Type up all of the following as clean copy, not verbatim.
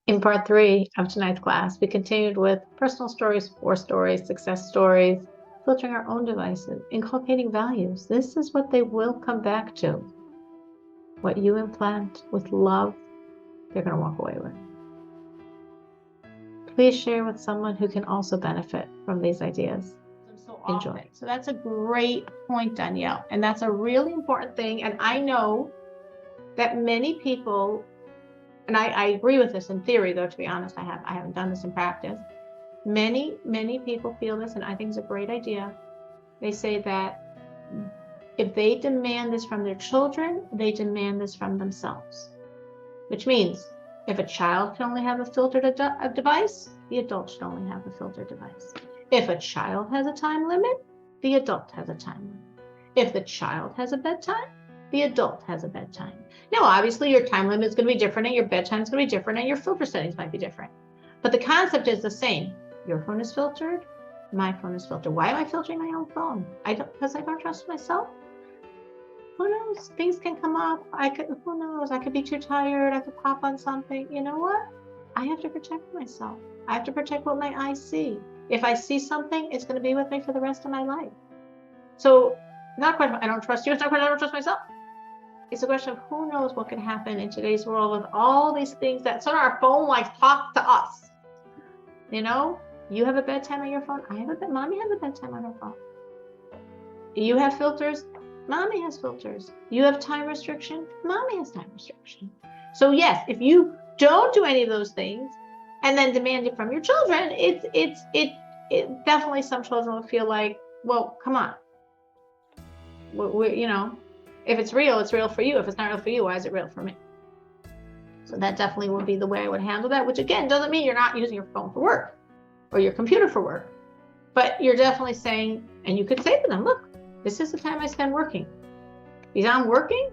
In part three of tonight's class, we continued with personal stories, war stories, success stories, filtering our own devices, inculcating values. This is what they will come back to. What you implant with love, they're going to walk away with. Please share with someone who can also benefit from these ideas. Enjoy. So that's a great point, Danielle. And that's a really important thing. And I know that many people, and I agree with this in theory, though, to be honest, I haven't done this in practice. Many people feel this, and I think it's a great idea. They say that if they demand this from their children, they demand this from themselves. Which means if a child can only have a filtered device, the adult should only have a filtered device. If a child has a time limit, the adult has a time limit. If the child has a bedtime, the adult has a bedtime. Now, obviously, your time limit is going to be different, and your bedtime is going to be different, and your filter settings might be different. But the concept is the same. Your phone is filtered. My phone is filtered. Why am I filtering my own phone? Because I don't trust myself. Who knows? Things can come up. Who knows? I could be too tired. I could pop on something. You know what? I have to protect myself. I have to protect what my eyes see. If I see something, it's going to be with me for the rest of my life. So, not a question, I don't trust you. It's not a question, I don't trust myself. It's a question of who knows what can happen in today's world with all these things that sort of our phone like talk to us. You know, you have a bedtime on your phone. Mommy has a bedtime on her phone. You have filters. Mommy has filters. You have time restriction. Mommy has time restriction. So yes, if you don't do any of those things and then demand it from your children, it definitely, some children will feel like, well, come on. If it's real for you. If it's not real for you, why is it real for me? So that definitely would be the way I would handle that, which again, doesn't mean you're not using your phone for work or your computer for work, but you're definitely saying, and you could say to them, look, this is the time I spend working. Because I'm working,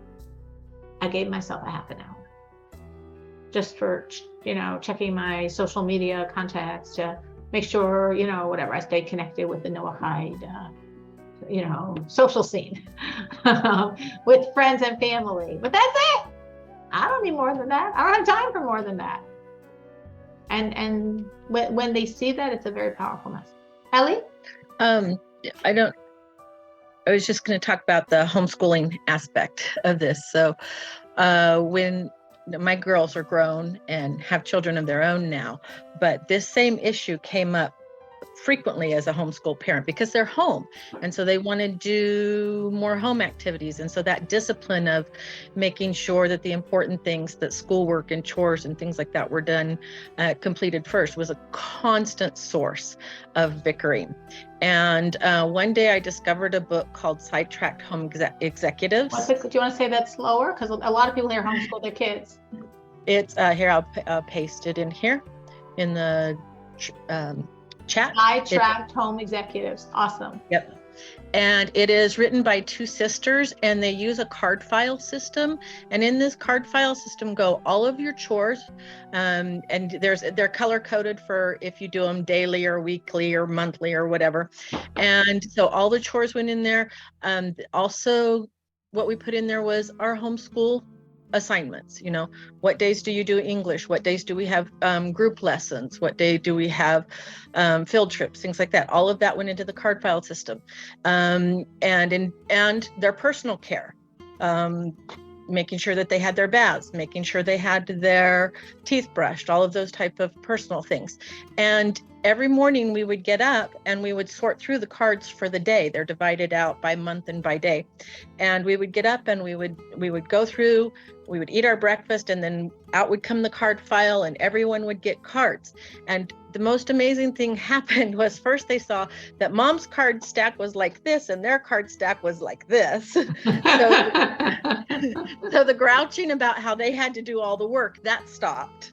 I gave myself a half an hour just for, checking my social media contacts to make sure, whatever, I stay connected with the Noahide, social scene with friends and family. But that's it. I don't need more than that. I don't have time for more than that. And when they see that, it's a very powerful message. Ellie? I was just going to talk about the homeschooling aspect of this. So when my girls are grown and have children of their own now, but this same issue came up frequently as a homeschool parent because they're home. And so they want to do more home activities. And so that discipline of making sure that the important things, that schoolwork and chores and things like that were done, completed first, was a constant source of bickering. And one day I discovered a book called Sidetracked Home Executives. Do you want to say that slower? Because a lot of people here homeschool their kids. It's here, I'll paste it in here in the chat. Sidetracked Home Executives. Awesome. Yep. And it is written by two sisters, and they use a card file system. And in this card file system go all of your chores, and they're color coded for if you do them daily or weekly or monthly or whatever. And so all the chores went in there. Also, what we put in there was our homeschool assignments. What days do you do English? What days do we have group lessons? What day do we have field trips? Things like that. All of that went into the card file system, and their personal care, making sure that they had their baths, making sure they had their teeth brushed, all of those type of personal things. And every morning we would get up and we would sort through the cards for the day. They're divided out by month and by day. And we would get up and we would go through, we would eat our breakfast, and then out would come the card file and everyone would get cards. And the most amazing thing happened was first they saw that mom's card stack was like this and their card stack was like this. So the grouching about how they had to do all the work, that stopped.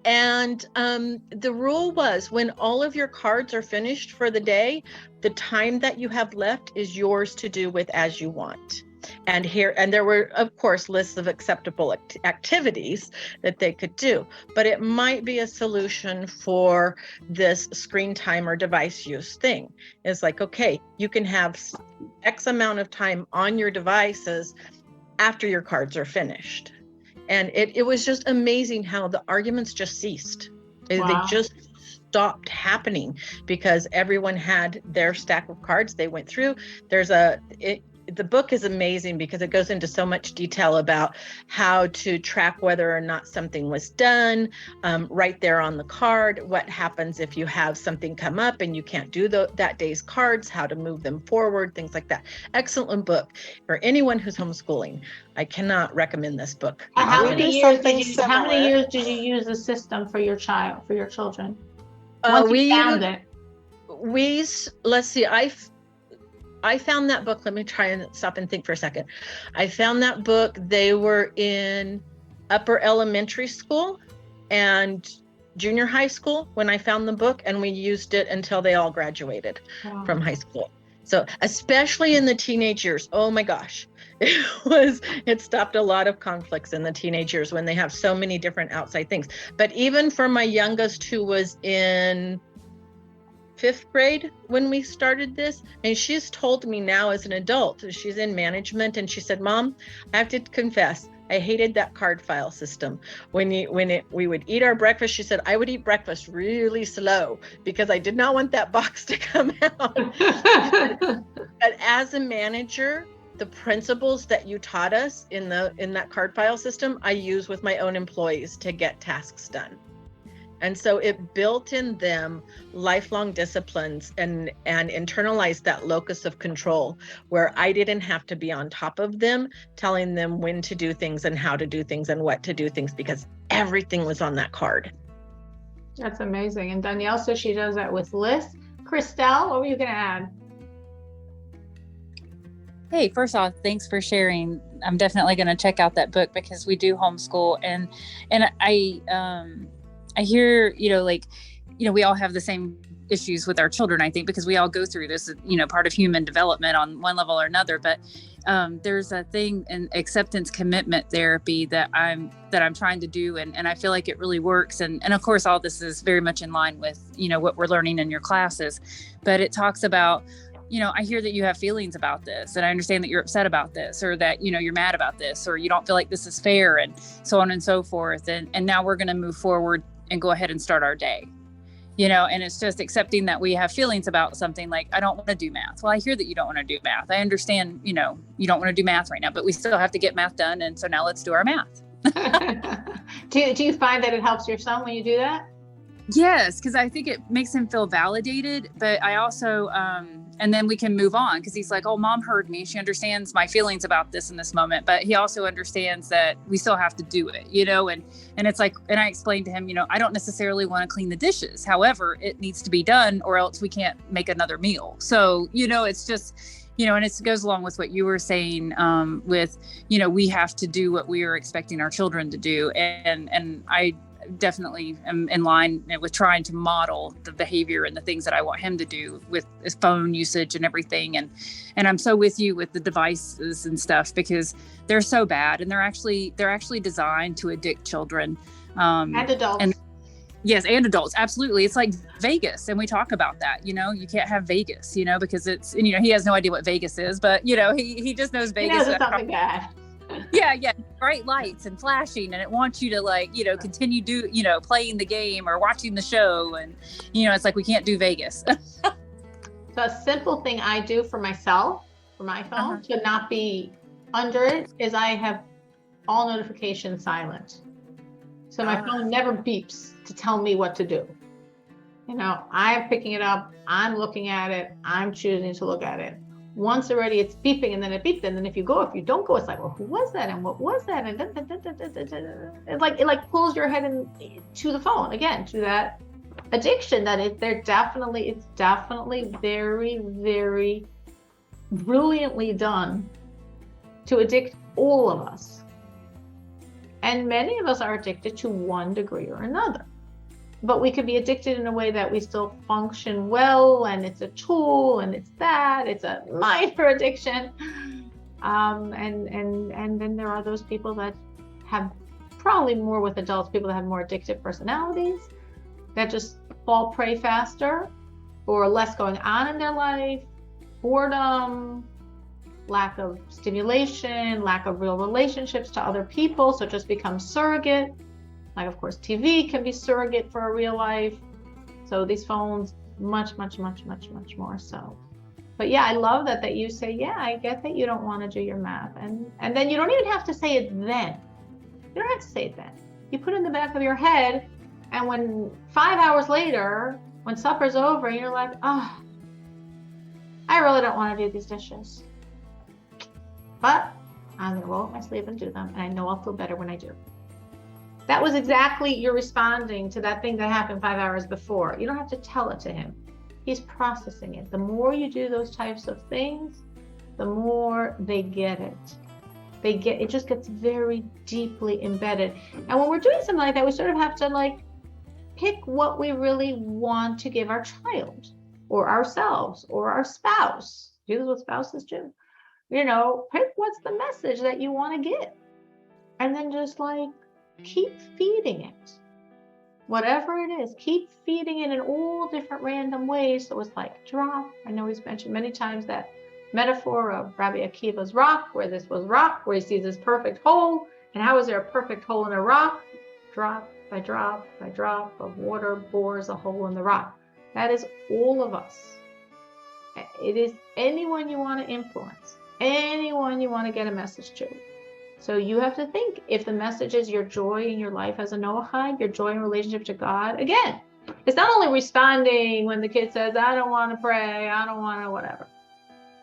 And the rule was, when all of your cards are finished for the day, the time that you have left is yours to do with as you want. And there were, of course, lists of acceptable activities that they could do, but it might be a solution for this screen time or device use thing. It's like, okay, you can have X amount of time on your devices after your cards are finished. And it was just amazing how the arguments just ceased. They just stopped happening because everyone had their stack of cards they went through. The book is amazing because it goes into so much detail about how to track whether or not something was done, right there on the card, what happens if you have something come up and you can't do that day's cards, how to move them forward, things like that. Excellent book for anyone who's homeschooling. I cannot recommend this book. How many years did you use the system for your children? Once you found it. Let's see, I found that book. Let me try and stop and think for a second. I found that book. They were in upper elementary school and junior high school when I found the book, and we used it until they all graduated from high school. So especially in the teenage years, oh my gosh, it stopped a lot of conflicts in the teenage years when they have so many different outside things. But even for my youngest, who was in 5th grade when we started this, and she's told me now as an adult, she's in management, and she said, Mom, I have to confess, I hated that card file system. We would eat our breakfast, she said, I would eat breakfast really slow because I did not want that box to come out. But as a manager, the principles that you taught us in that card file system, I use with my own employees to get tasks done. And so it built in them lifelong disciplines and internalized that locus of control where I didn't have to be on top of them, telling them when to do things and how to do things and what to do things, because everything was on that card. That's amazing. And Danielle says she does that with lists. Christelle, what were you going to add? Hey, first off, thanks for sharing. I'm definitely going to check out that book because we do homeschool, and I hear, we all have the same issues with our children, I think, because we all go through this, part of human development on one level or another. But there's a thing in acceptance commitment therapy that I'm trying to do. And I feel like it really works. And of course, all this is very much in line with, what we're learning in your classes. But it talks about, I hear that you have feelings about this, and I understand that you're upset about this, or that, you're mad about this, or you don't feel like this is fair, and so on and so forth. And now we're going to move forward and go ahead and start our day, and it's just accepting that we have feelings about something. Like, I don't want to do math. Well, I hear that you don't want to do math. I understand, you don't want to do math right now, but we still have to get math done. And so now let's do our math. Do you find that it helps your son when you do that? Yes, because I think it makes him feel validated, but I also, and then we can move on because he's like, oh, Mom heard me. She understands my feelings about this in this moment, but he also understands that we still have to do it, and it's like, and I explained to him, I don't necessarily want to clean the dishes. However, it needs to be done or else we can't make another meal. So, it's just, and it goes along with what you were saying with, we have to do what we are expecting our children to do. And I definitely am in line with trying to model the behavior and the things that I want him to do with his phone usage and everything. And I'm so with you with the devices and stuff because they're so bad, and they're actually designed to addict children. And adults. Yes, and adults. Absolutely. It's like Vegas. And we talk about that, you can't have Vegas, because it's, and, he has no idea what Vegas is, but, he just knows Vegas. He knows it's something bad. Yeah. Bright lights and flashing, and it wants you to continue playing the game or watching the show. And, it's like, we can't do Vegas. So a simple thing I do for myself, for my phone, to not be under it, is I have all notifications silent. So my phone never beeps to tell me what to do. I'm picking it up, I'm looking at it, I'm choosing to look at it. Once already it's beeping, and then it beeped, and then if you don't go, it's like, well, who was that, and what was that, and it like pulls your head to the phone again, to that addiction that it's definitely very, very brilliantly done to addict all of us. And many of us are addicted to one degree or another. But we could be addicted in a way that we still function well, and it's a tool, and it's a minor addiction. And then there are those people that have, probably more with adults, people that have more addictive personalities that just fall prey faster, or less going on in their life, boredom, lack of stimulation, lack of real relationships to other people. So it just becomes surrogate. Like, of course, TV can be surrogate for a real life. So these phones, much more so. But yeah, I love that you say, yeah, I get that you don't want to do your math. And then you don't even have to say it then. You don't have to say it then. You put it in the back of your head, and when 5 hours later, when supper's over, you're like, oh, I really don't want to do these dishes. But I'm going to roll up my sleeve and do them, and I know I'll feel better when I do. That was exactly, you're responding to that thing that happened 5 hours before. You don't have to tell it to him. He's processing it. The more you do those types of things, the more they get it. It just gets very deeply embedded. And when we're doing something like that, we sort of have to like pick what we really want to give our child or ourselves or our spouse. Do this with spouses too. You know, pick what's the message that you want to give. And then just like keep feeding it. Whatever it is, keep feeding it in all different random ways. So it's like drop. I know he's mentioned many times that metaphor of Rabbi Akiva's rock, where this was rock, where he sees this perfect hole. And how is there a perfect hole in a rock? Drop by drop by drop of water bores a hole in the rock. That is all of us. It is anyone you want to influence, anyone you want to get a message to. So you have to think, if the message is your joy in your life as a Noahide, your joy in relationship to God, again, it's not only responding when the kid says, I don't want to pray, I don't want to whatever.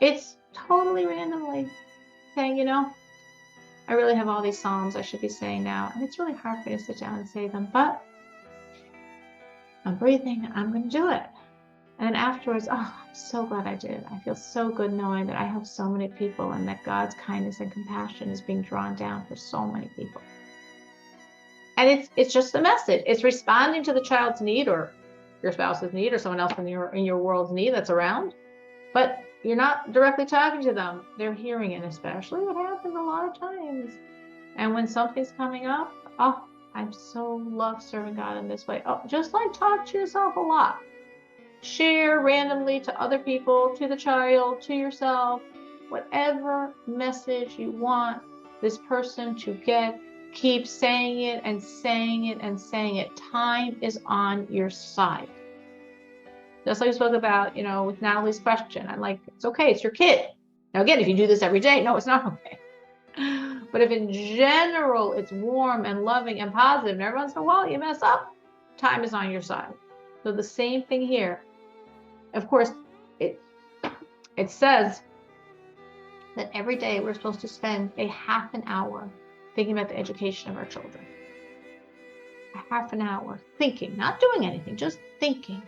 It's totally randomly saying, you know, I really have all these Psalms I should be saying now, and it's really hard for me to sit down and say them, but I'm breathing, I'm going to do it. And then afterwards, oh, I'm so glad I did. I feel so good knowing that I help so many people and that God's kindness and compassion is being drawn down for so many people. And it's just the message. It's responding to the child's need or your spouse's need or someone else in your world's need that's around. But you're not directly talking to them. They're hearing it, especially what happens a lot of times. And when something's coming up, oh, I'm so love serving God in this way. Oh, just like talk to yourself a lot. Share randomly to other people, to the child, to yourself, whatever message you want this person to get. Keep saying it and saying it and saying it. Time is on your side. Just like we spoke about, you know, with Natalie's question. I'm like, it's okay, it's your kid. Now again, if you do this every day, no, it's not okay. But if in general it's warm and loving and positive, and every once in a while you mess up, time is on your side. So the same thing here. Of course, it says that every day we're supposed to spend a half an hour thinking about the education of our children. A half an hour thinking, not doing anything, just thinking.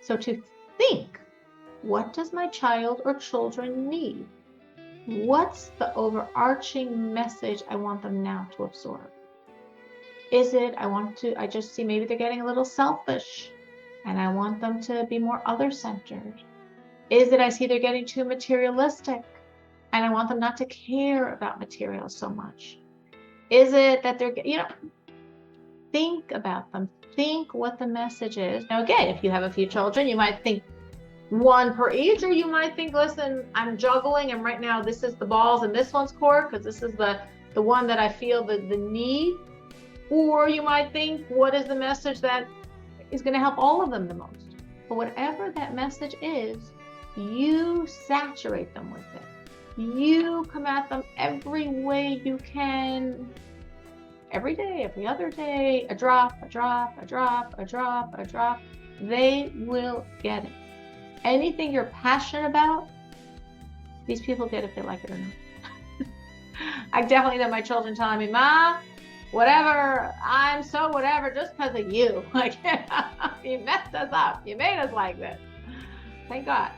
So to think, what does my child or children need? What's the overarching message I want them now to absorb? Is it, I just see maybe they're getting a little selfish and I want them to be more other-centered. Is it I see they're getting too materialistic and I want them not to care about material so much? Is it that they're, you know, think about them. Think what the message is. Now, again, if you have a few children, you might think one per each, or you might think, listen, I'm juggling and right now this is the balls in this one's court because this is the one that I feel the need. Or you might think, what is the message that is going to help all of them the most? But whatever that message is, you saturate them with it. You come at them every way you can, every day, every other day, a drop, a drop, a drop, a drop, a drop. They will get it. Anything you're passionate about, these people get if they like it or not. I definitely know my children telling me, Ma, whatever, I'm so whatever just because of you. Like, you messed us up. You made us like this. Thank God.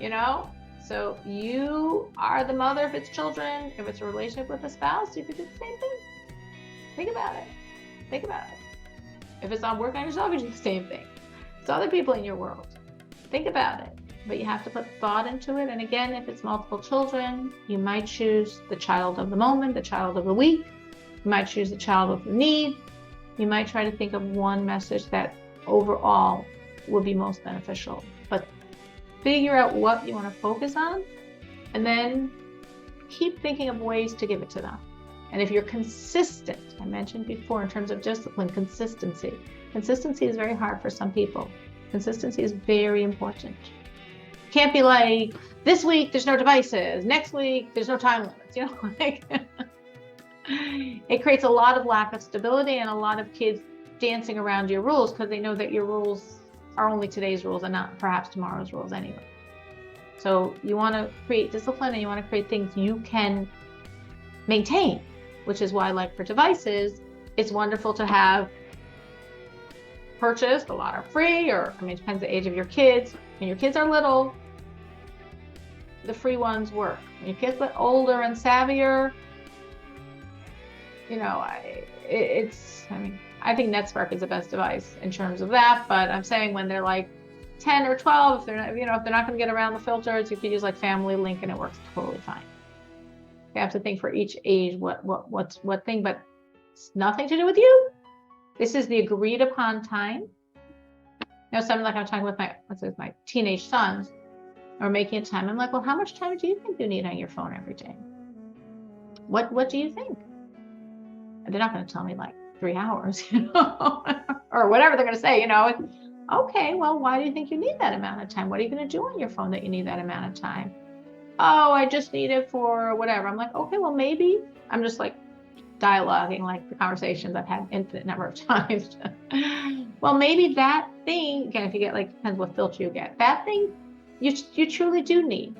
You know? So you are the mother of its children. If it's a relationship with a spouse, you could do the same thing. Think about it. Think about it. If it's on work on yourself, you do the same thing. It's other people in your world. Think about it. But you have to put thought into it. And again, if it's multiple children, you might choose the child of the moment, the child of the week. You might choose the child of the need. You might try to think of one message that overall will be most beneficial. But figure out what you want to focus on And then keep thinking of ways to give it to them. And if you're consistent, I mentioned before in terms of discipline, consistency. Consistency is very hard for some people. Consistency is very important. You can't be like, this week there's no devices, next week there's no time limits, you know, like it creates a lot of lack of stability and a lot of kids dancing around your rules because they know that your rules are only today's rules and not perhaps tomorrow's rules anyway. So you want to create discipline and you want to create things you can maintain, which is why, like for devices, it's wonderful to have purchased. A lot are free, or I mean, it depends the age of your kids. When your kids are little, the free ones work. When your kids get older and savvier, you know, I think NetSpark is the best device in terms of that. But I'm saying when they're like 10 or 12, if they're not, if they're not going to get around the filters, you could use like Family Link and it works totally fine. You have to think for each age what thing, but it's nothing to do with you. This is the agreed upon time. Something like I'm talking with my teenage sons, or making a time. I'm like, well, how much time do you think you need on your phone every day? What do you think? And they're not going to tell me like 3 hours, or whatever they're going to say, Okay, well, why do you think you need that amount of time? What are you going to do on your phone that you need that amount of time? Oh, I just need it for whatever. I'm like, okay, well, maybe. I'm just like dialoguing like the conversations I've had infinite number of times. Well, maybe that thing, again, if you get like, depends what filter you get, that thing you truly do need.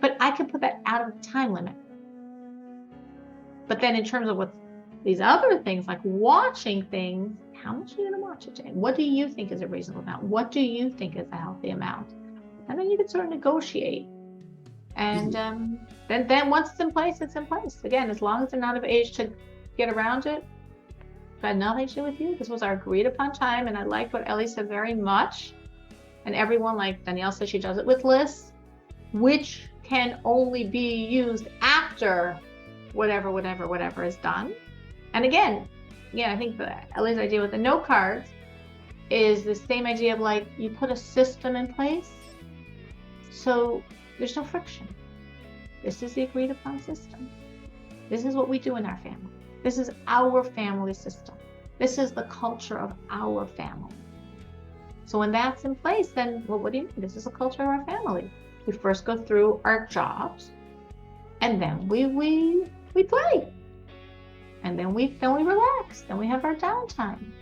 But I could put that out of the time limit. But then in terms of what these other things, like watching things, how much are you going to watch a day? What do you think is a reasonable amount? What do you think is a healthy amount? And then you can sort of negotiate. And then once it's in place, it's in place. Again, as long as they're not of age to get around it, but nothing to do with you. This was our agreed upon time. And I liked what Ellie said very much. And everyone, like Danielle said, she does it with lists, which can only be used after whatever is done. And again, I think Ellie's idea with the note cards is the same idea of like, you put a system in place so there's no friction. This is the agreed upon system. This is what we do in our family. This is our family system. This is the culture of our family. So when that's in place, then, well, what do you mean? This is the culture of our family. We first go through our jobs, and then we play. And then we relax. Then we have our downtime.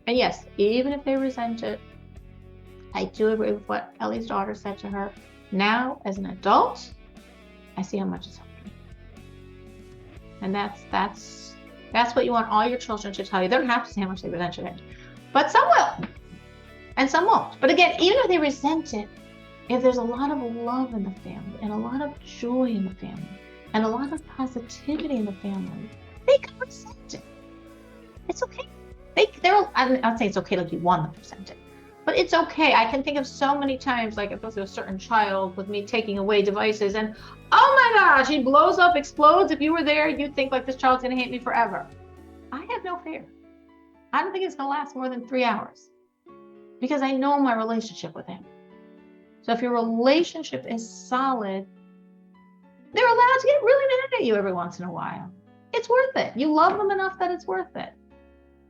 And yes, even if they resent it, I do agree with what Ellie's daughter said to her. Now, as an adult, I see how much it's helping. And that's what you want all your children to tell you. They don't have to say how much they resent it, but some will, and some won't. But again, even if they resent it, if there's a lot of love in the family and a lot of joy in the family and a lot of positivity in the family, they can resent it. It's okay. I'd say it's okay like you want them to resent it, but it's okay. I can think of so many times, like if there's a certain child with me taking away devices and, oh my gosh, he blows up, explodes. If you were there, you'd think like this child's gonna hate me forever. I have no fear. I don't think it's gonna last more than 3 hours because I know my relationship with him. So if your relationship is solid, they're allowed to get really mad at you every once in a while. It's worth it. You love them enough that it's worth it.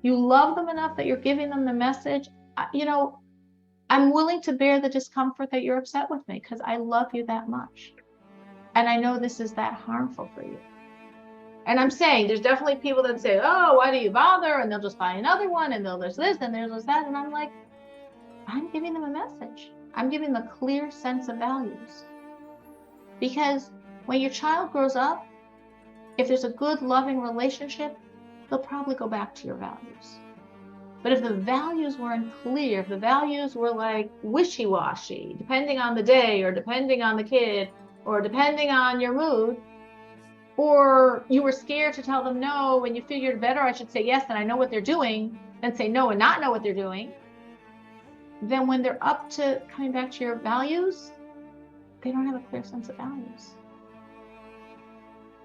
You love them enough that you're giving them the message. I'm willing to bear the discomfort that you're upset with me because I love you that much. And I know this is that harmful for you. And I'm saying there's definitely people that say, oh, why do you bother? And they'll just buy another one and there's this and there's that. And I'm like, I'm giving them a message. I'm giving them a clear sense of values. Because when your child grows up, if there's a good, loving relationship, they'll probably go back to your values. But if the values weren't clear, if the values were like wishy-washy, depending on the day or depending on the kid or depending on your mood, or you were scared to tell them no when you figured better I should say yes and I know what they're doing, than say no and not know what they're doing, then when they're up to coming back to your values, they don't have a clear sense of values.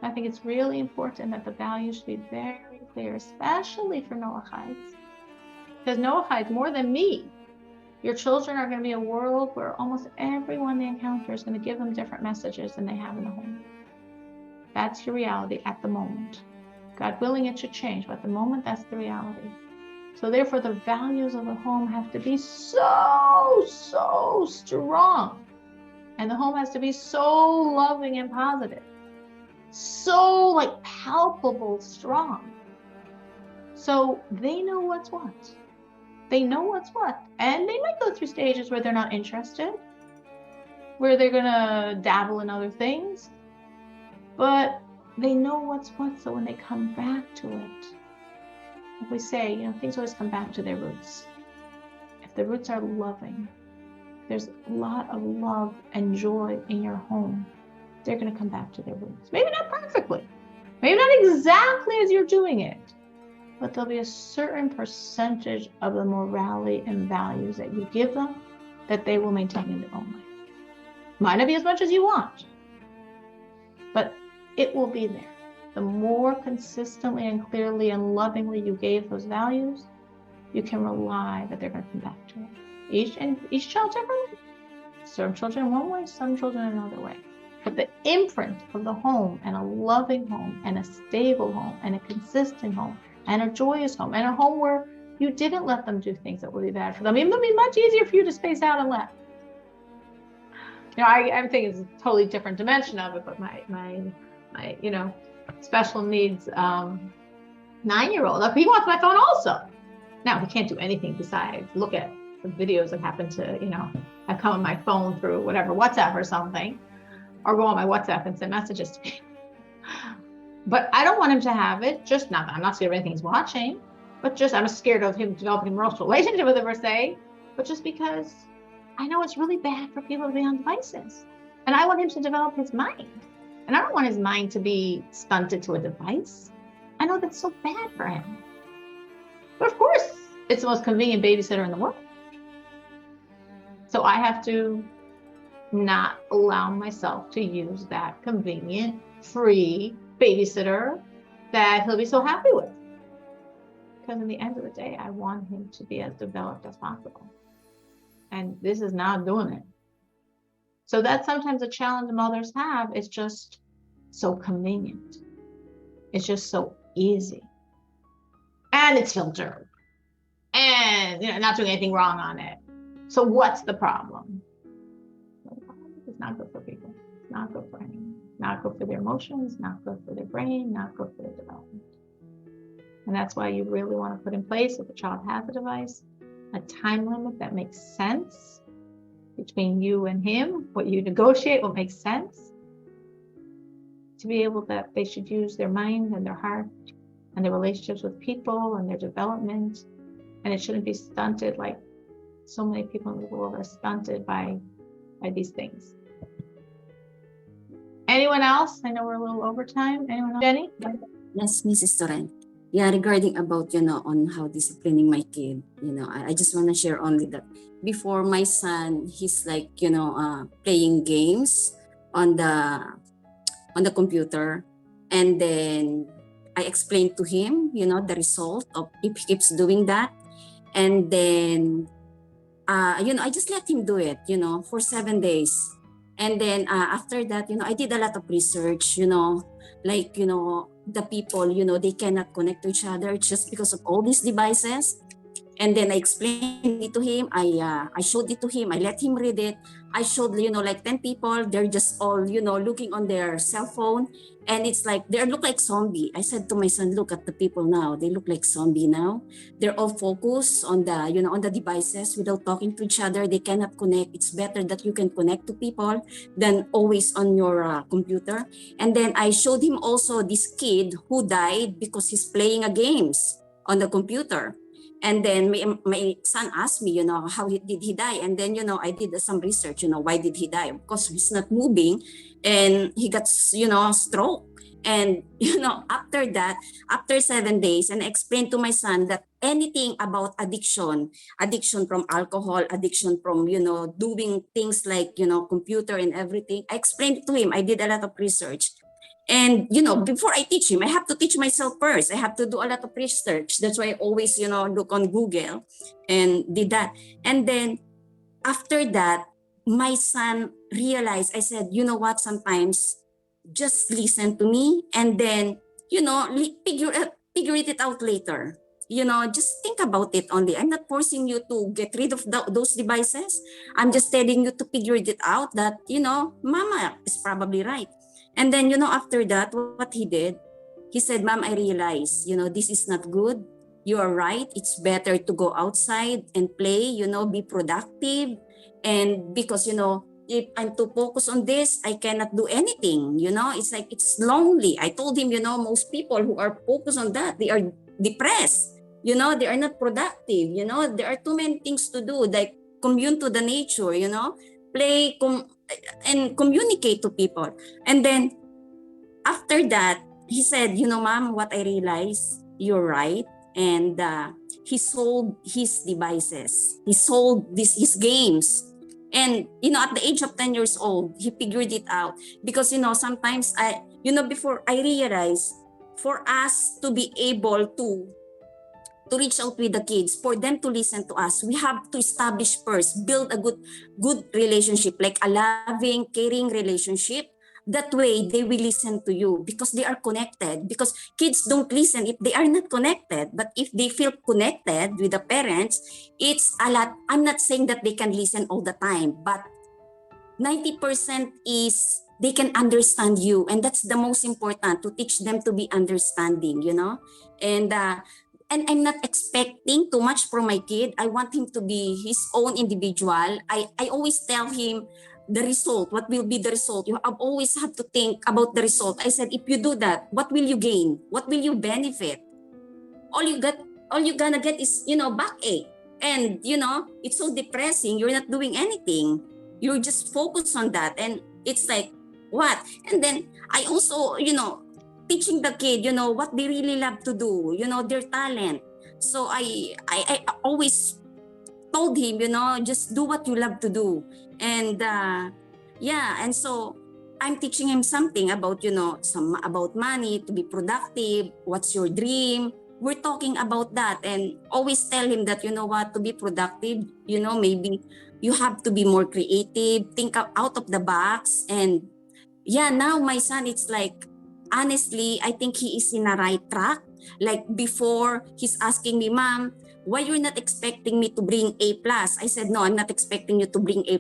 I think it's really important that the values should be very clear, especially for Noahides. Because Noahides, more than me, Your children are going to be a world where almost everyone they encounter is going to give them different messages than they have in the home. That's your reality at the moment. God willing, it should change, but at the moment, that's the reality. So therefore, the values of the home have to be so strong. And the home has to be so loving and positive. So like palpable, strong. So they know what's what. They know what's what. And they might go through stages where they're not interested, where they're going to dabble in other things. But they know what's what. So when they come back to it, if we say, things always come back to their roots. If the roots are loving, there's a lot of love and joy in your home, they're going to come back to their roots. Maybe not perfectly, maybe not exactly as you're doing it, but there'll be a certain percentage of the morality and values that you give them that they will maintain in their own life. Might not be as much as you want, but it will be there. The more consistently and clearly and lovingly you gave those values, you can rely that they're going to come back to it. Each child differently. Some children one way, some children another way. But the imprint of the home, and a loving home, and a stable home, and a consistent home, and a joyous home, and a home where you didn't let them do things that would be bad for them. It would be much easier for you to space out and let. I'm thinking it's a totally different dimension of it, but my special needs 9-year-old, he wants my phone also. Now he can't do anything besides look at the videos that happen to, have come on my phone through whatever, WhatsApp or something, or go on my WhatsApp and send messages to me. But I don't want him to have it, I'm not scared of anything he's watching, but I'm scared of him developing a emotional relationship with it per se, but just because I know it's really bad for people to be on devices. And I want him to develop his mind. And I don't want his mind to be stunted to a device. I know that's so bad for him. But of course, it's the most convenient babysitter in the world. So I have to not allow myself to use that convenient, free babysitter that he'll be so happy with. Because in the end of the day, I want him to be as developed as possible. And this is not doing it. So that's sometimes a challenge mothers have. It's just so convenient. It's just so easy. And it's filtered. And not doing anything wrong on it. So what's the problem? The problem is it's not good for people. It's not good for anyone. Not good for their emotions, not good for their brain, not good for their development. And that's why you really want to put in place, if a child has a device, a time limit that makes sense between you and him, what you negotiate, what makes sense, to be able that they should use their mind and their heart and their relationships with people and their development. And it shouldn't be stunted like so many people in the world are stunted by these things. Anyone else? I know we're a little over time. Anyone else? Jenny? Yes, Mrs. Torrent. Yeah, regarding about, on how disciplining my kid, I just want to share only that before my son, he's like, playing games on the computer. And then I explained to him, the result of if he keeps doing that. And then, I just let him do it, for 7 days. And then after that, I did a lot of research, like, the people, they cannot connect to each other just because of all these devices. And then I explained it to him. I showed it to him. I let him read it. I showed, like 10 people. They're just all, looking on their cell phone. And it's like, they look like zombie. I said to my son, look at the people now. They look like zombie now. They're all focused on the, on the devices without talking to each other. They cannot connect. It's better that you can connect to people than always on your computer. And then I showed him also this kid who died because he's playing games on the computer. And then my son asked me, how did he die? And then, I did some research, why did he die? Because he's not moving and he got, stroke. And, after that, after 7 days, and I explained to my son that anything about addiction from alcohol, addiction from, doing things like, computer and everything, I explained it to him. I did a lot of research. And, before I teach him, I have to teach myself first. I have to do a lot of research. That's why I always, look on Google and did that. And then after that, my son realized, I said, you know what, sometimes just listen to me and then, figure it out later. Just think about it only. I'm not forcing you to get rid of those devices. I'm just telling you to figure it out that, mama is probably right. And then, after that, what he did, he said, Mom, I realize, this is not good. You are right. It's better to go outside and play, be productive. And because, if I'm too focused on this, I cannot do anything. It's like, it's lonely. I told him, most people who are focused on that, they are depressed. They are not productive. There are too many things to do, like commune to the nature, play and communicate to people. And then after that, he said, Mom, what I realized, you're right. And he sold his devices. He sold his games. And, at the age of 10 years old, he figured it out. Because, sometimes before I realized, for us to be able to reach out with the kids, for them to listen to us, we have to establish first, build a good relationship, like a loving, caring relationship. That way, they will listen to you because they are connected. Because kids don't listen if they are not connected. But if they feel connected with the parents, it's a lot. I'm not saying that they can listen all the time, but 90% is they can understand you. And that's the most important, to teach them to be understanding, And I'm not expecting too much from my kid. I want him to be his own individual. I always tell him the result. What will be the result? You always have to think about the result. I said, if you do that, what will you gain? What will you benefit? All you're gonna get is, backache. And, it's so depressing. You're not doing anything. You're just focused on that. And it's like, what? And then I also, teaching the kid, what they really love to do, their talent. So I always told him, just do what you love to do. And and so I'm teaching him something about, some about money, to be productive. What's your dream? We're talking about that, and always tell him that, to be productive, maybe you have to be more creative, think out of the box. And now my son, it's like, honestly, I think he is in a right track. Like before, he's asking me, Mom, why you're not expecting me to bring A+? I said, no, I'm not expecting you to bring A+.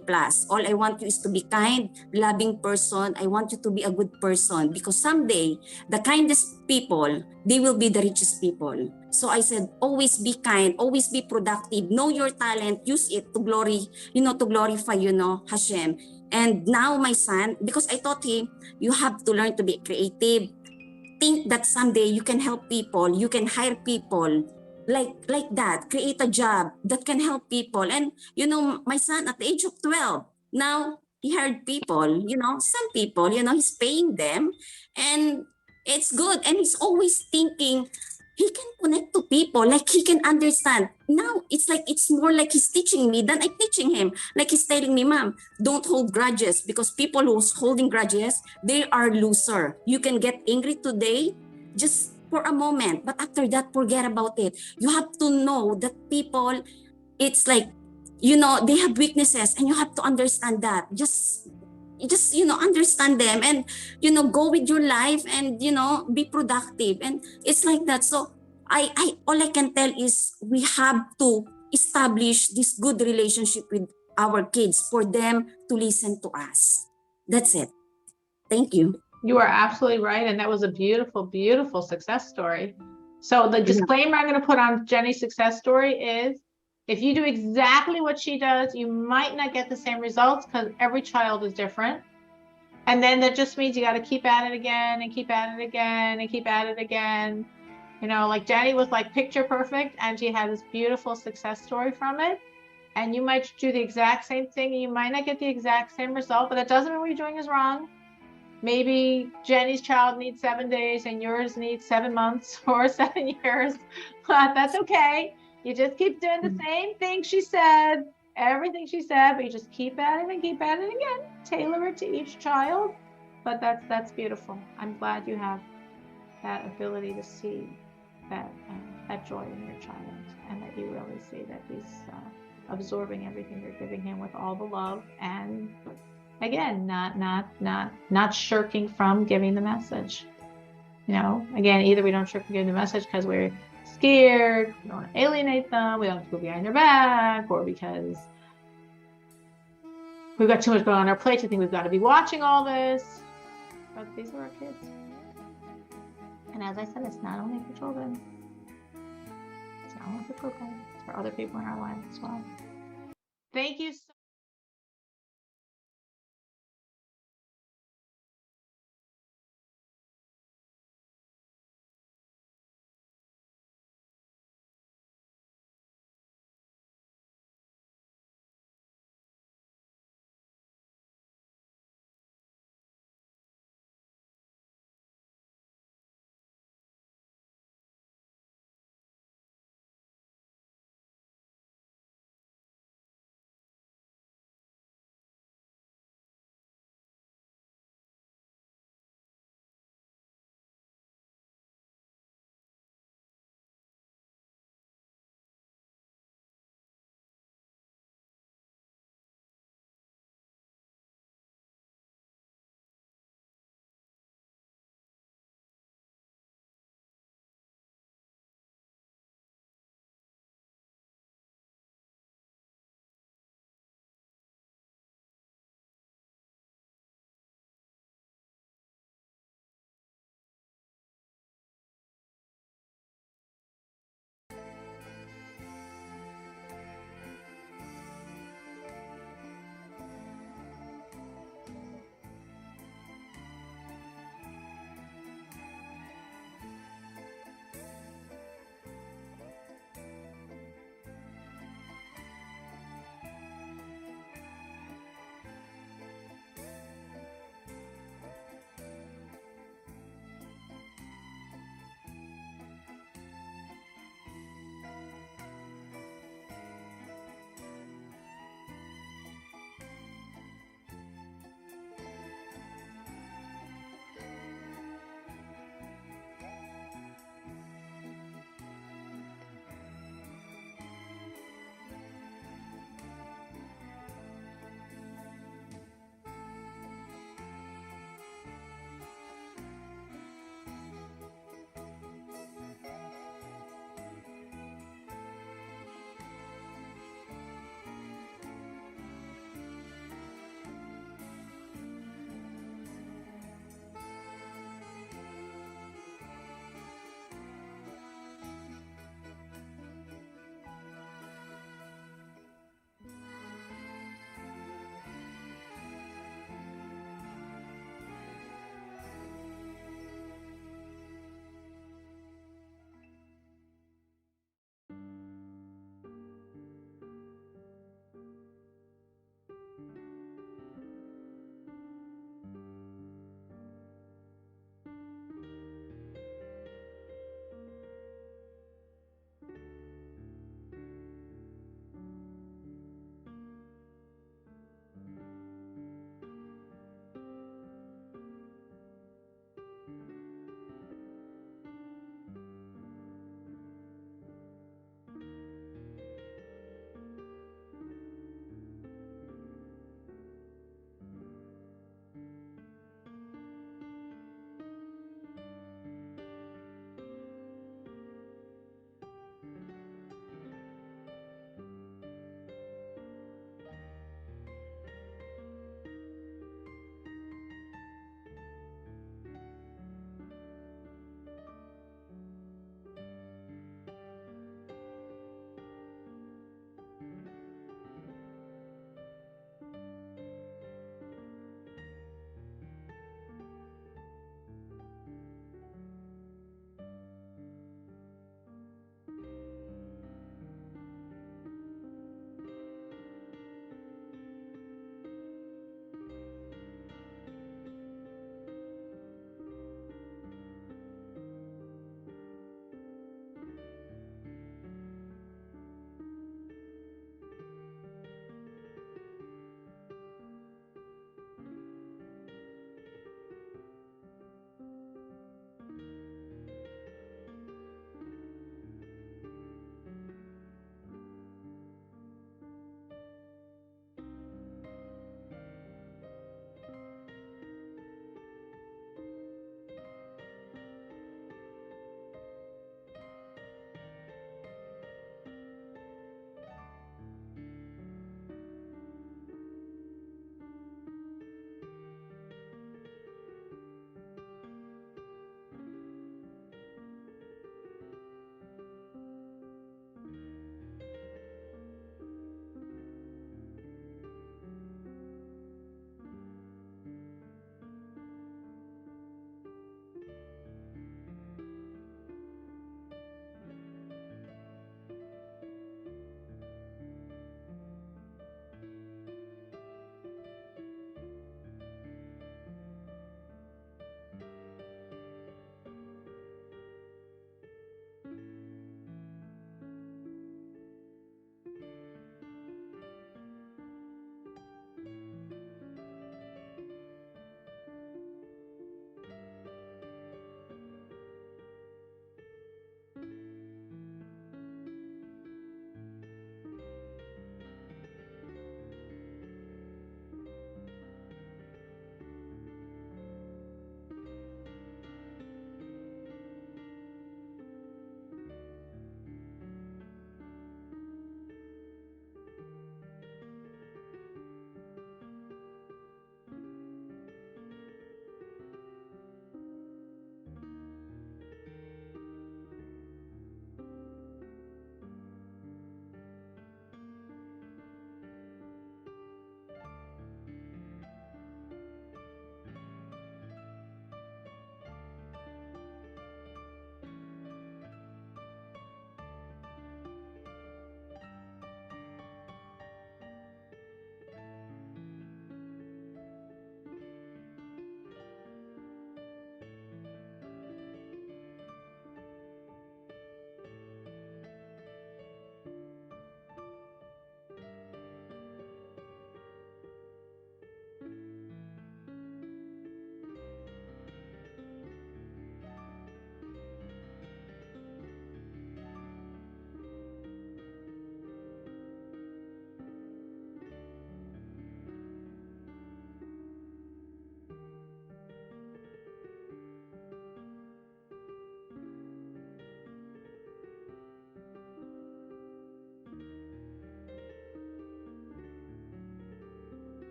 All I want you is to be kind, loving person. I want you to be a good person, because someday, the kindest people, they will be the richest people. So I said, always be kind, always be productive, know your talent, use it to glorify, Hashem. And now my son, because I taught him, you have to learn to be creative. Think that someday you can help people, you can hire people like that, create a job that can help people. And, my son at the age of 12, now he hired people, some people, he's paying them, and it's good. And he's always thinking, he can connect to people, like he can understand. Now it's like, it's more like he's teaching me than I'm teaching him. Like he's telling me, Mom, don't hold grudges, because people who's holding grudges, they are loser. You can get angry today just for a moment, but after that, forget about it. You have to know that people, it's like, they have weaknesses, and you have to understand that. Just understand them, and go with your life, and be productive. And it's like that. So I all I can tell is, we have to establish this good relationship with our kids for them to listen to us. That's it. Thank you. You are absolutely right. And that was a beautiful, beautiful success story. So the disclaimer I'm going to put on Jenny's success story is, if you do exactly what she does, you might not get the same results, because every child is different. And then that just means you got to keep at it again, and keep at it again, and keep at it again. Like Jenny was like picture perfect, and she had this beautiful success story from it. And you might do the exact same thing, and you might not get the exact same result, but that doesn't mean what you're doing is wrong. Maybe Jenny's child needs 7 days and yours needs 7 months or 7 years, but that's okay. You just keep doing the same thing she said, everything she said, but you just keep at it and keep at it again. Tailor it to each child. But that's beautiful. I'm glad you have that ability to see that joy in your child, and that you really see that absorbing everything you're giving him with all the love, and again, not shirking from giving the message. You know, again, either we don't shirk from giving the message because we're scared, we don't want to alienate them, we don't have to go behind their back, or because we've got too much going on our plate to think we've got to be watching all this. But these are our kids. And as I said, it's not only for children. It's not only for children. It's for other people in our lives as well. Thank you so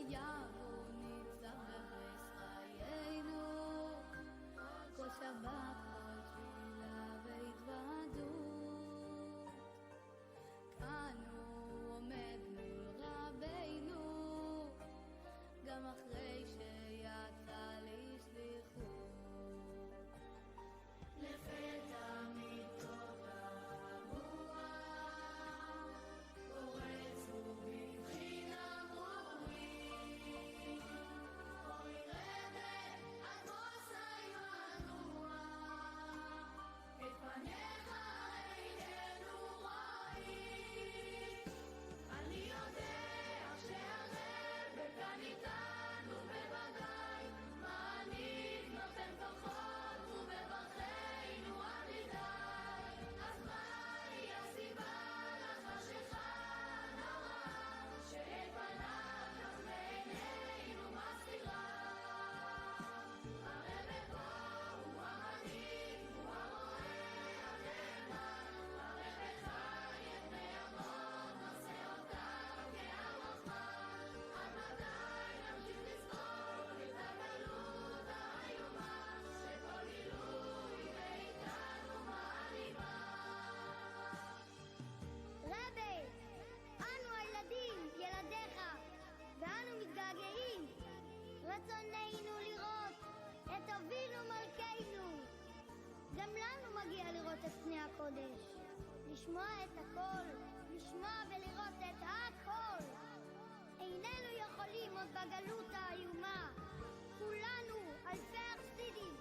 יבוא ניצב בחס חיינו, כל שבת כל תפילה והתוודות, כאן הוא עומד מול רבינו, גם אחרי שיצא לשליחות. לפתע מתוך הרוח פורצו בבחין אמורים, אוי רבי עמוס הימנוע, את פניך איננו רואים. אני יודע שהרבי כאן איתנו בוודאי, מנהיג נותן כוחות ובברכנו עמידי, אז מהי הסיבה לחשיכה הנוראה, שאת פניו כך מעינינו מסתירה? הרבי פה הוא המנהיג, הוא הרואה הנאמן, הרבי חי את בני אבות, נושא אותם כהרחמן. עד מתי נמשיך לסבול את הגלות האיומה, שכל גילוי מאיתנו מעלימה? רבי, אנו הילדים, ילדיך, ואנו מתגעגעים. רצוננו לראות את אבינו מלכנו. גם לנו מגיע לראות את פני הקודש, לשמוע את הכל, לשמוע ולראות את הכל. איננו יכולים עוד בגלות האיומה. כולנו, אלפי החסידים,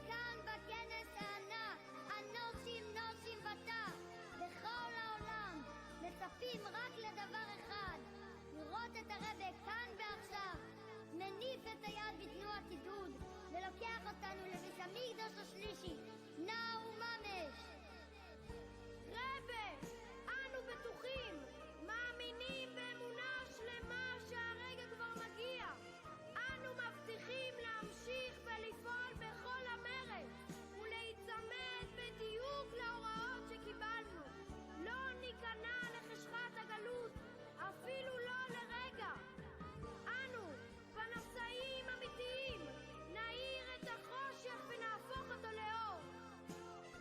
כאן בכנס הענק, הנושים וטף, בכל העולם, מצפים רק לדבר אחד, לראות את הרבי כאן ועכשיו, מניף את היד בתנועת עידוד, ולוקח אותנו לבית המקדש השלישי, נאו ממש. רבי, אנו בטוחים, מאמינים באמונה שלמה שהרגע כבר מגיע. אנו מבטיחים להמשיך ולפעול בכל המרץ ולהיצמד בדיוק להוראות שקיבלנו. לא ניכנע לחשכת הגלות, אפילו לא לרגע. אנו, פנסאים אמיתיים, נאיר את החושך ונהפוך אותו לאור.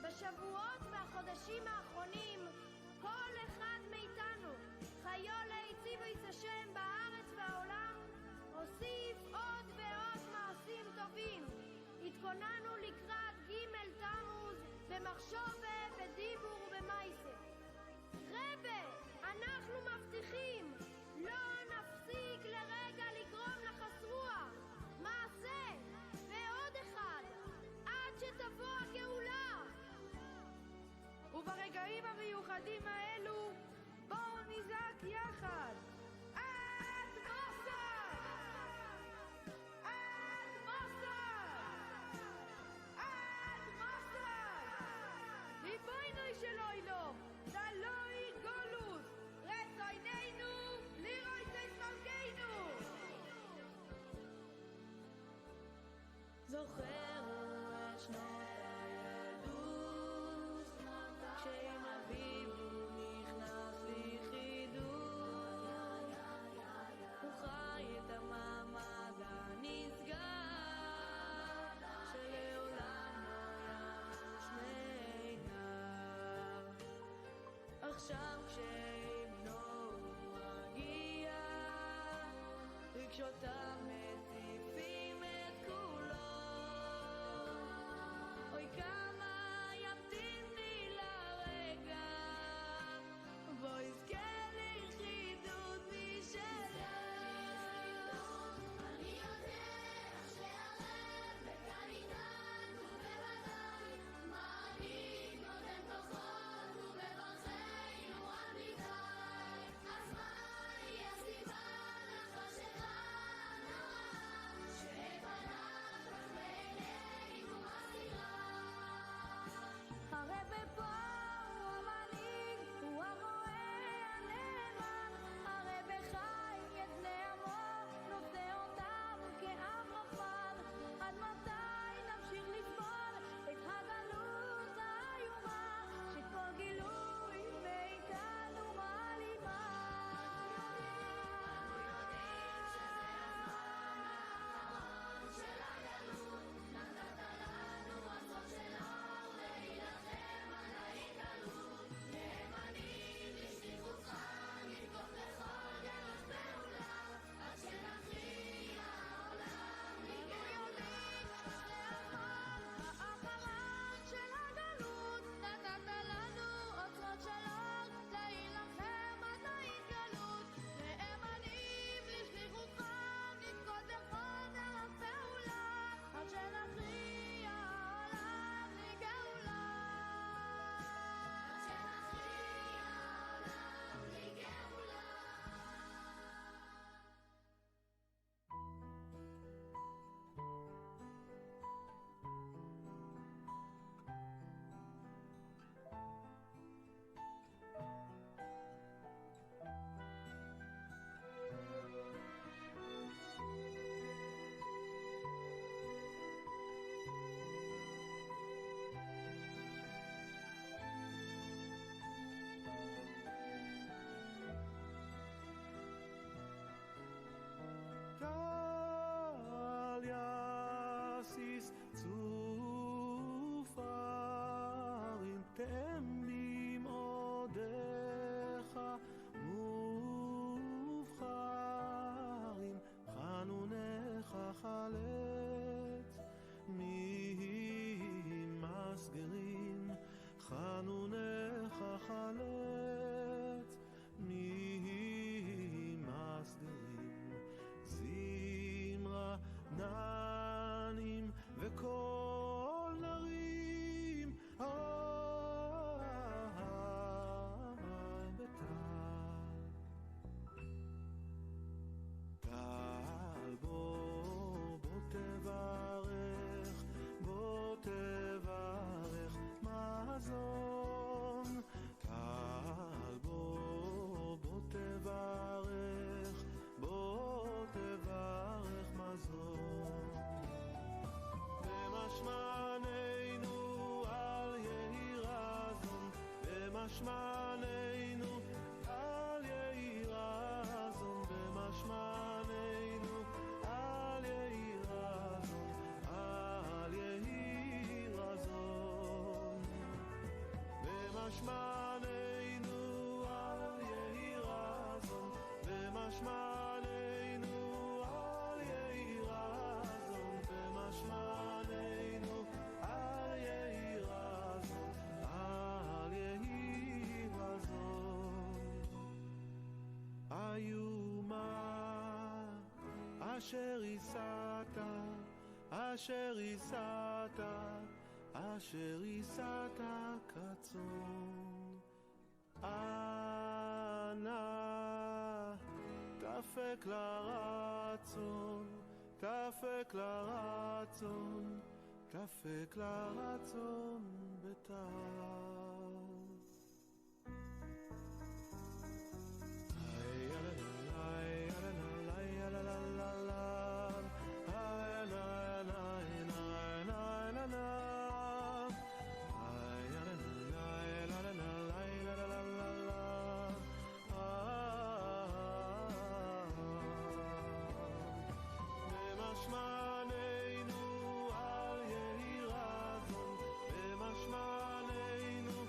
בשבועות והחודשים האחרונים, כל אחד מאיתנו, חיו להציב את השם בארץ והעולם, הוסיף עוד ועוד מעשים טובים. התכוננו לקראת ג' תמוז במחשבה, בדיבור ובמעשה. רבי, אנחנו מבטיחים, לא נפסיק לרגע לגרום לחס רוח, מעשה ועוד אחד, עד שתבוא הגאולה. וברגעים המיוחדים האלו, בואו נזעק יחד. עד מוסר! עד מוסר! עד מוסר! ריבונו של עולם, דלוי גולוס, רצוננו לראות את מלכנו. זוכרו את שנות הילדות, כשעם אביו הוא נכנס לחידוש, הוא חי את המעמד הנשגב, שלעולם לא ימוש מעיניו. עכשיו כשעם בנו הוא מגיע, רגשותיו מציפים את כולו. אוי כמה ימתין לי לרגע, בו יזכה ליחידות משלו. אני יודע שהרבי כאן איתנו בוודאי, מנהיג נותן כוחות ובברכנו עמידי, אז מהי הסיבה לחשיכה במשמענו אל יהי רזון, במשמענו אל יהי רזון, אל יהי רזון, במשמענו אל יהי רזון, במשמענו אל יהי רזון, במשמענו אל יהי רזון, אל יהי רזון. איומה אשר ייסעת, אשר ייסעת, אשר ייסעת כצאן. אנא דפק לרצון, דפק לרצון, דפק לרצון בתו. במשמענו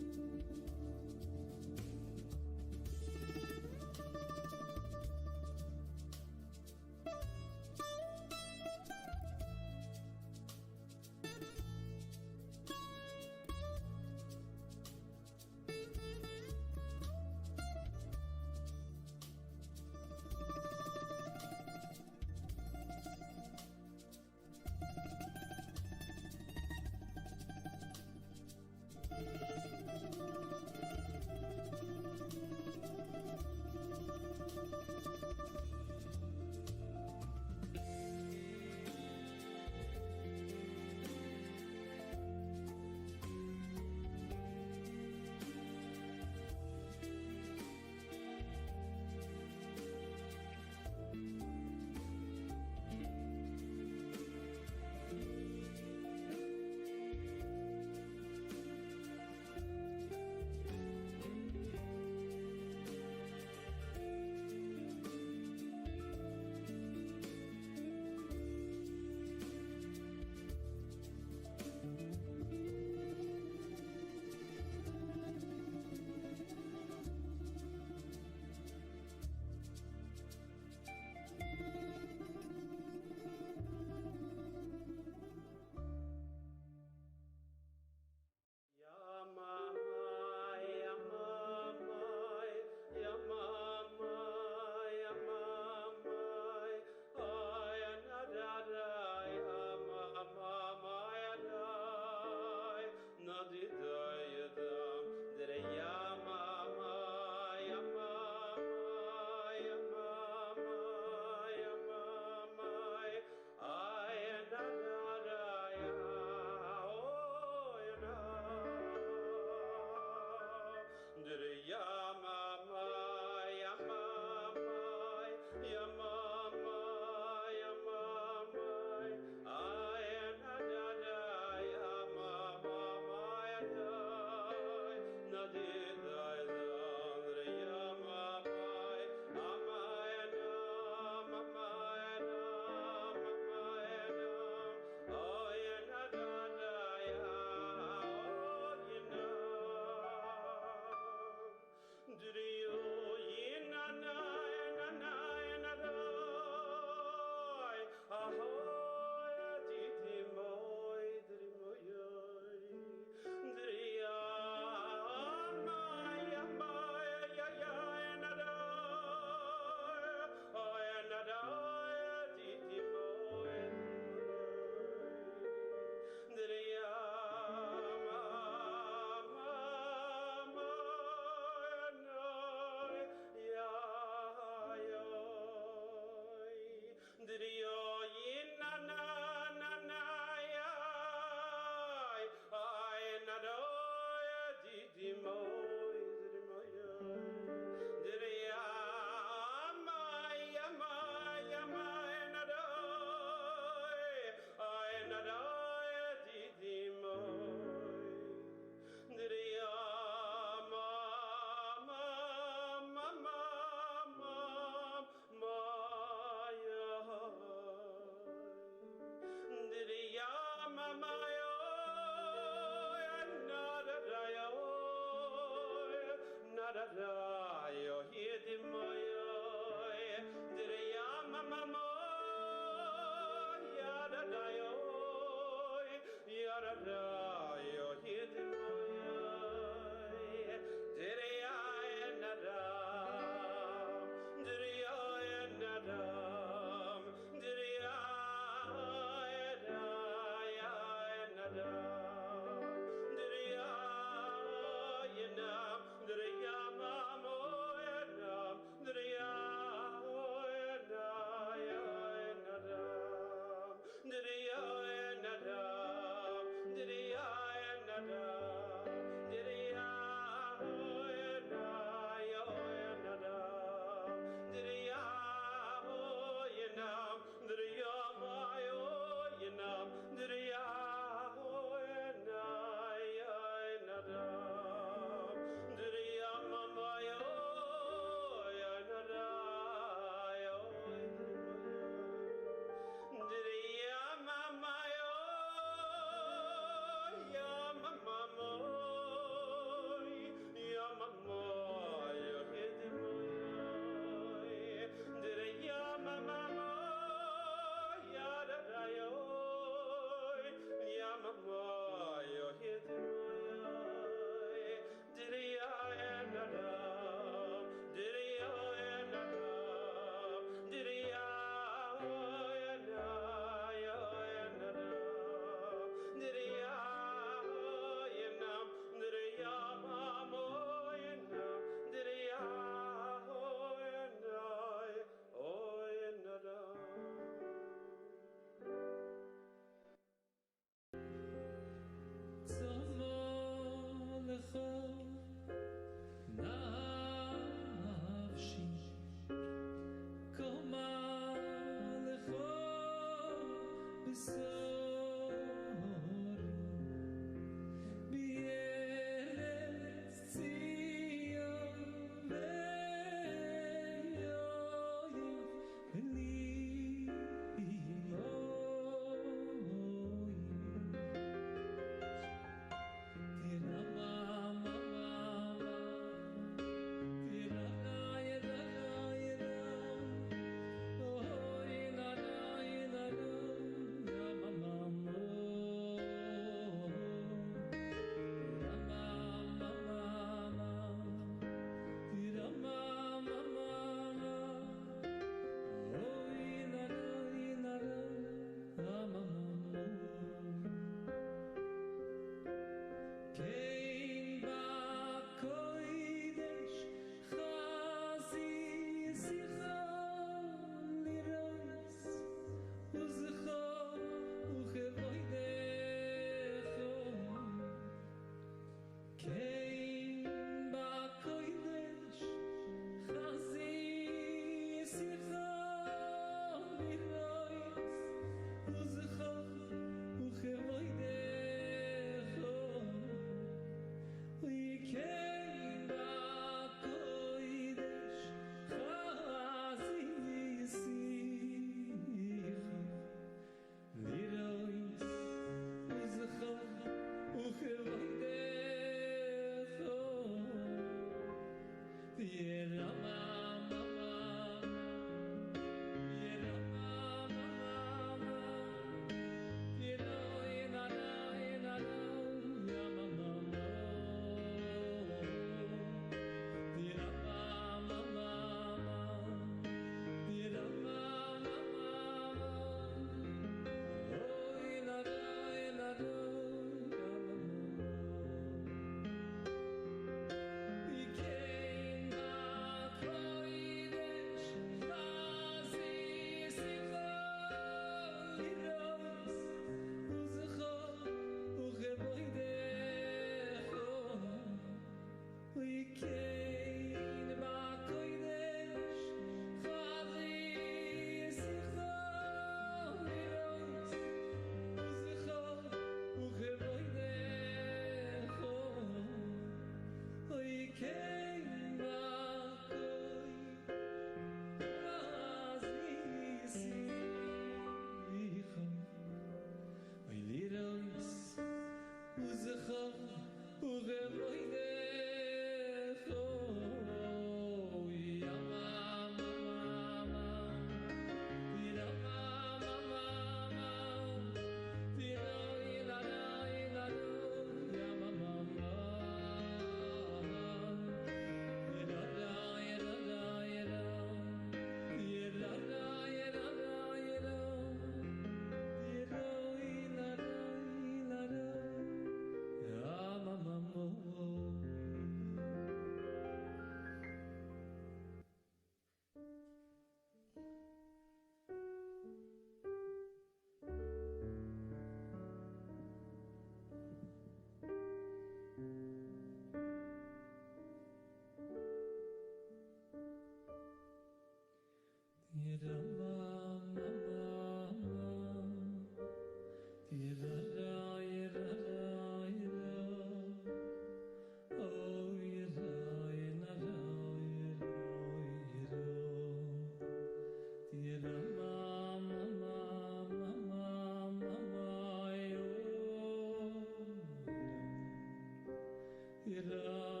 Ira